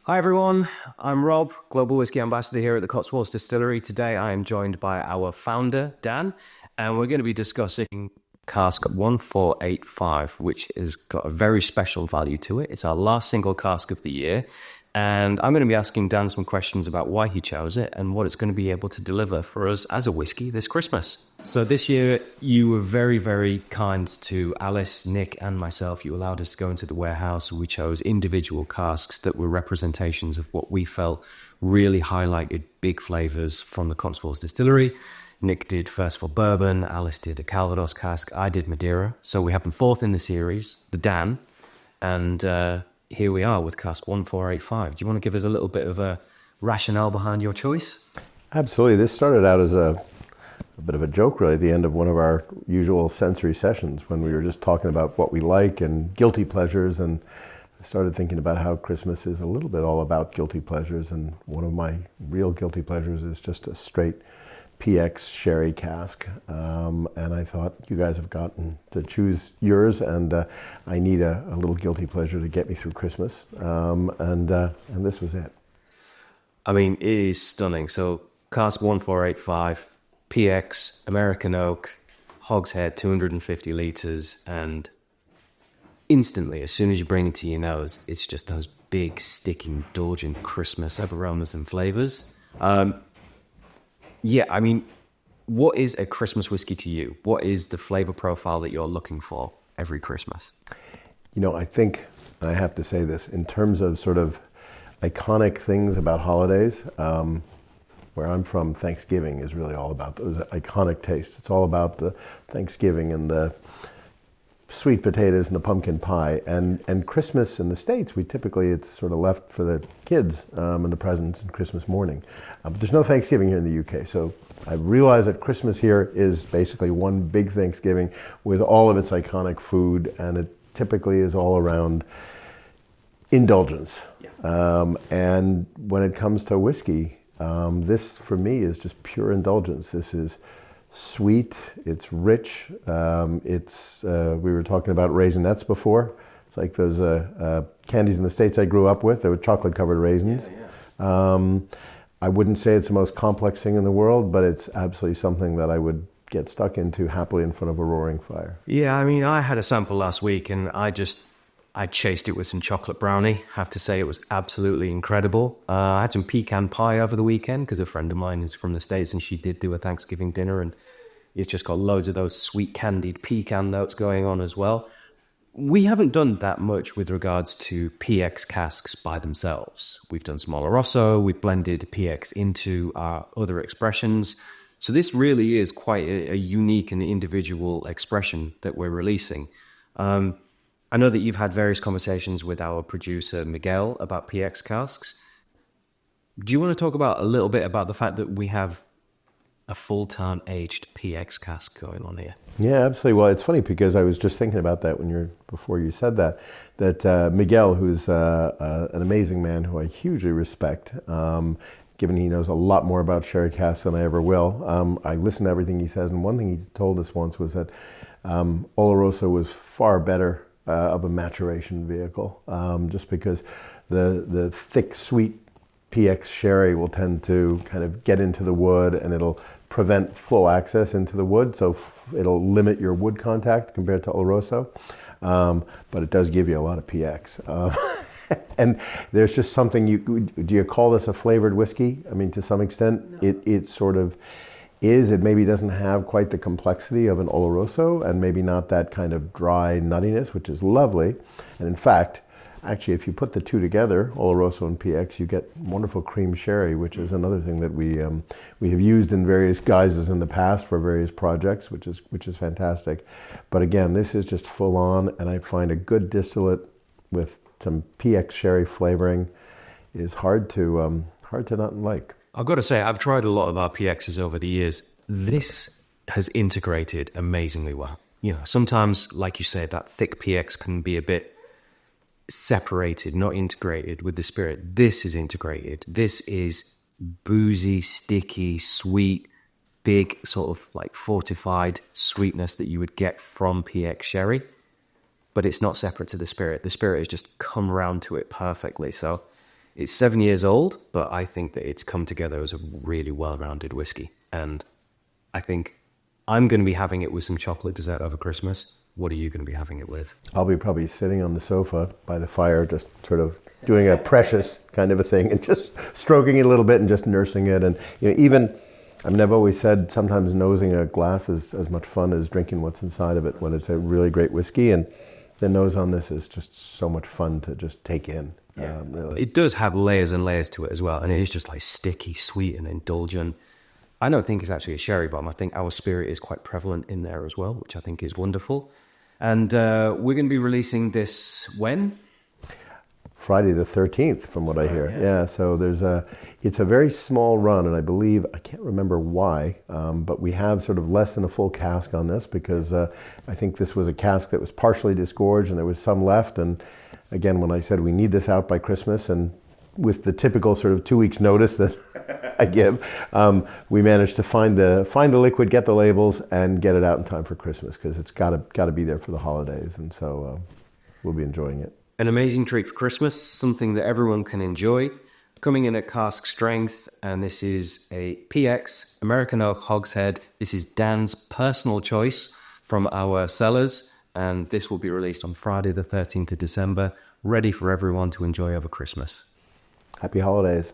Hi everyone, I'm Rob, Global Whiskey Ambassador here at the Cotswolds Distillery. Today I am joined by our founder, Dan, and we're going to be discussing Cask 1485, which has got a very special value to it. It's our last single cask of the year, and I'm going to be asking Dan some questions about why he chose it and what it's going to be able to deliver for us as a whiskey this Christmas. So this year, you were very, very kind to Alice, Nick, and myself. You allowed us to go into the warehouse. We chose individual casks that were representations of what we felt really highlighted big flavors from the Cotswolds Distillery. Nick did Festival Bourbon, Alice did a Calvados cask, I did Madeira. So we have the fourth in the series, the Dan, and here we are with Cask 1485. Do you want to give us a little bit of a rationale behind your choice? Absolutely. This started out as a bit of a joke, really, at the end of one of our usual sensory sessions when we were just talking about what we like and guilty pleasures, and I started thinking about how Christmas is a little bit all about guilty pleasures, and one of my real guilty pleasures is just a straight PX sherry cask, and I thought you guys have gotten to choose yours, and I need a little guilty pleasure to get me through Christmas, and this was it. I mean, it is stunning. So Cask 1485, PX, American oak, hogshead, 250 litres, and instantly, as soon as you bring it to your nose, it's just those big, sticky, indulgent Christmas aromas and flavours. Yeah, I mean, what is a Christmas whiskey to you? What is the flavor profile that you're looking for every Christmas? You know, I think, and I have to say this, in terms of sort of iconic things about holidays, where I'm from, Thanksgiving is really all about those iconic tastes. It's all about the Thanksgiving and the sweet potatoes and the pumpkin pie. And Christmas in the States, it's sort of left for the kids and the presents and Christmas morning. But there's no Thanksgiving here in the UK. So I realize that Christmas here is basically one big Thanksgiving with all of its iconic food, and it typically is all around indulgence. Yeah. And when it comes to whiskey, this for me is just pure indulgence. This is sweet, it's rich, we were talking about raisinets before. It's like those candies in the States I grew up with. They were chocolate covered raisins. Yeah. I wouldn't say it's the most complex thing in the world, but it's absolutely something that I would get stuck into happily in front of a roaring fire. Yeah, I mean, I had a sample last week and I chased it with some chocolate brownie. I have to say it was absolutely incredible. I had some pecan pie over the weekend because a friend of mine is from the States and she did do a Thanksgiving dinner, and it's just got loads of those sweet candied pecan notes going on as well. We haven't done that much with regards to PX casks by themselves. We've done some Oloroso, we've blended PX into our other expressions. So this really is quite a unique and individual expression that we're releasing. I know that you've had various conversations with our producer, Miguel, about PX casks. Do you want to talk a little bit about the fact that we have a full-time aged PX cask going on here? Yeah, absolutely. Well, it's funny because I was just thinking about that before you said that Miguel, who's an amazing man who I hugely respect, given he knows a lot more about sherry casks than I ever will. I listen to everything he says, and one thing he told us once was that Oloroso was far better of a maturation vehicle, just because the thick, sweet PX sherry will tend to kind of get into the wood, and it'll prevent full access into the wood, so it'll limit your wood contact compared to Oloroso, but it does give you a lot of PX. And there's just something, do you call this a flavored whiskey? I mean, to some extent, no. It sort of is. It maybe doesn't have quite the complexity of an Oloroso, and maybe not that kind of dry nuttiness, which is lovely. And in fact, actually, if you put the two together, Oloroso and PX, you get wonderful cream sherry, which is another thing that we have used in various guises in the past for various projects, which is fantastic. But again, this is just full on, and I find a good distillate with some PX sherry flavoring is hard to not like. I've got to say, I've tried a lot of our PXs over the years. This has integrated amazingly well. You know, sometimes, like you say, that thick PX can be a bit separated, not integrated with the spirit. This is integrated. This is boozy, sticky, sweet, big sort of like fortified sweetness that you would get from PX sherry, but it's not separate to the spirit. The spirit has just come around to it perfectly. So It's 7 years old, but I think that it's come together as a really well-rounded whiskey. And I think I'm going to be having it with some chocolate dessert over Christmas. What are you going to be having it with? I'll be probably sitting on the sofa by the fire, just sort of doing a precious kind of a thing and just stroking it a little bit and just nursing it. And even, I've always said sometimes nosing a glass is as much fun as drinking what's inside of it when it's a really great whiskey. And the nose on this is just so much fun to just take in. Yeah. Really. It does have layers and layers to it as well. And it is just like sticky, sweet and indulgent. I don't think it's actually a sherry bomb. I think our spirit is quite prevalent in there as well, which I think is wonderful. And we're going to be releasing this when? Friday the 13th, from what I hear. Yeah, so it's a very small run, and I believe, I can't remember why, but we have sort of less than a full cask on this because I think this was a cask that was partially disgorged and there was some left. And again, when I said we need this out by Christmas, and with the typical sort of 2 weeks notice that I give, we managed to find the liquid, get the labels, and get it out in time for Christmas because it's got to be there for the holidays, and so we'll be enjoying it. An amazing treat for Christmas, something that everyone can enjoy. Coming in at cask strength, and this is a PX American Oak Hogshead. This is Dan's personal choice from our cellars, and this will be released on Friday the 13th of December, ready for everyone to enjoy over Christmas. Happy holidays.